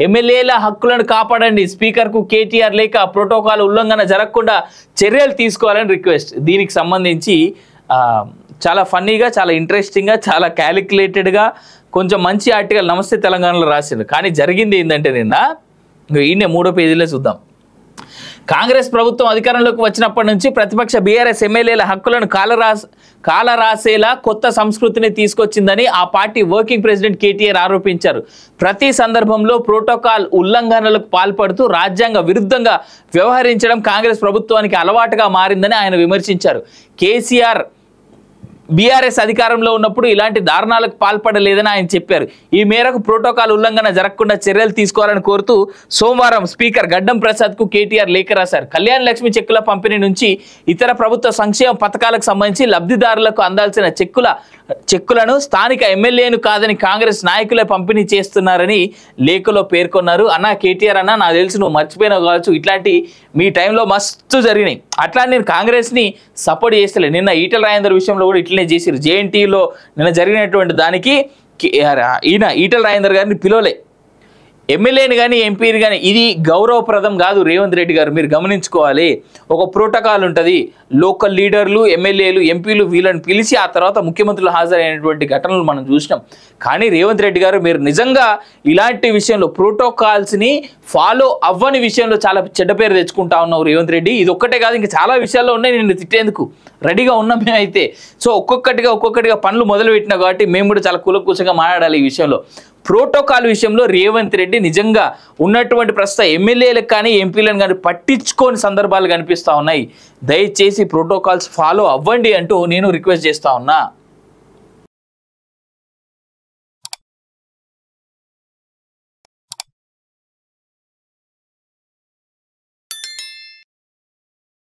ఎమ్మెల్యేల హక్కులను కాపాడండి, స్పీకర్కు కేటీఆర్ లేఖ, ప్రోటోకాల్ ఉల్లంఘన జరగకుండా చర్యలు తీసుకోవాలని రిక్వెస్ట్. దీనికి సంబంధించి చాలా ఫన్నీగా, చాలా ఇంట్రెస్టింగ్గా, చాలా క్యాలిక్యులేటెడ్గా కొంచెం మంచి ఆర్టికల్ నమస్తే తెలంగాణలో రాసింది. కానీ జరిగింది ఏంటంటే నిన్న ఈయన 3వ పేజీలో చూద్దాం. కాంగ్రెస్ ప్రభుత్వం అధికారంలోకి వచ్చినప్పటి నుంచి ప్రతిపక్ష బీఆర్ఎస్ ఎమ్మెల్యేల హక్కులను కాలరాసేలా కొత్త సంస్కృతిని తీసుకొచ్చిందని ఆ పార్టీ వర్కింగ్ ప్రెసిడెంట్ కేటీఆర్ ఆరోపించారు. ప్రతి సందర్భంలో ప్రోటోకాల్ ఉల్లంఘనలకు పాల్పడుతూ రాజ్యాంగ విరుద్ధంగా వ్యవహరించడం కాంగ్రెస్ ప్రభుత్వానికి అలవాటుగా మారిందని ఆయన విమర్శించారు. కేసీఆర్ బీఆర్ఎస్ అధికారంలో ఉన్నప్పుడు ఇలాంటి దారుణాలకు పాల్పడలేదని ఆయన చెప్పారు. ఈ మేరకు ప్రోటోకాల్ ఉల్లంఘన జరగకుండా చర్యలు తీసుకోవాలని కోరుతూ సోమవారం స్పీకర్ గడ్డం ప్రసాద్కు కేటీఆర్ లేఖ రాశారు. కళ్యాణ లక్ష్మి చెక్కుల పంపిణీ నుంచి ఇతర ప్రభుత్వ సంక్షేమ పథకాలకు సంబంధించి లబ్ధిదారులకు అందాల్సిన చెక్కులను స్థానిక ఎమ్మెల్యేను కాదని కాంగ్రెస్ నాయకులే పంపిణీ చేస్తున్నారని లేఖలో పేర్కొన్నారు. అన్న కేటీఆర్ అన్న, నాకు తెలిసి నువ్వు మర్చిపోయినావు కావచ్చు, ఇట్లాంటి మీ టైంలో మస్తు జరిగినాయి. అట్లా నేను కాంగ్రెస్ని సపోర్ట్ చేస్తలే. నిన్న ఈటల రాజేందర్ విషయంలో కూడా ఇట్లనే చేసిరు. జేఎన్టీలో నిన్న జరిగినటువంటి దానికి ఈయన ఈటల రాజేందర్ గారిని పిలవలే, ఎమ్మెల్యేని కానీ ఎంపీని కానీ. ఇది గౌరవప్రదం కాదు రేవంత్ రెడ్డి గారు, మీరు గమనించుకోవాలి. ఒక ప్రోటోకాల్ ఉంటుంది. లోకల్ లీడర్లు, ఎమ్మెల్యేలు, ఎంపీలు వీళ్ళని పిలిచి ఆ తర్వాత ముఖ్యమంత్రులు హాజరైనటువంటి ఘటనలు మనం చూసినాం. కానీ రేవంత్ రెడ్డి గారు మీరు నిజంగా ఇలాంటి విషయంలో ప్రోటోకాల్స్ని ఫాలో అవ్వని విషయంలో చాలా చెడ్డ పేరు తెచ్చుకుంటా ఉన్నావు రేవంత్ రెడ్డి. ఇది ఒక్కటే కాదు, ఇంకా చాలా విషయాల్లో ఉన్నాయి నిన్ను తిట్టేందుకు రెడీగా ఉన్నాం మేమైతే. సో ఒక్కొక్కటిగా పనులు మొదలు పెట్టినా కాబట్టి మేము కూడా చాలా కూలకూసంగా మాట్లాడాలి ఈ విషయంలో. ప్రోటోకాల్ విషయంలో రేవంత్ రెడ్డి నిజంగా ఉన్నటువంటి ప్రస్తుత ఎమ్మెల్యేలకు కానీ ఎంపీలను కానీ పట్టించుకోని సందర్భాలు కనిపిస్తూ ఉన్నాయి. దయచేసి ప్రోటోకాల్స్ ఫాలో అవ్వండి అంటూ నేను రిక్వెస్ట్ చేస్తా ఉన్నా.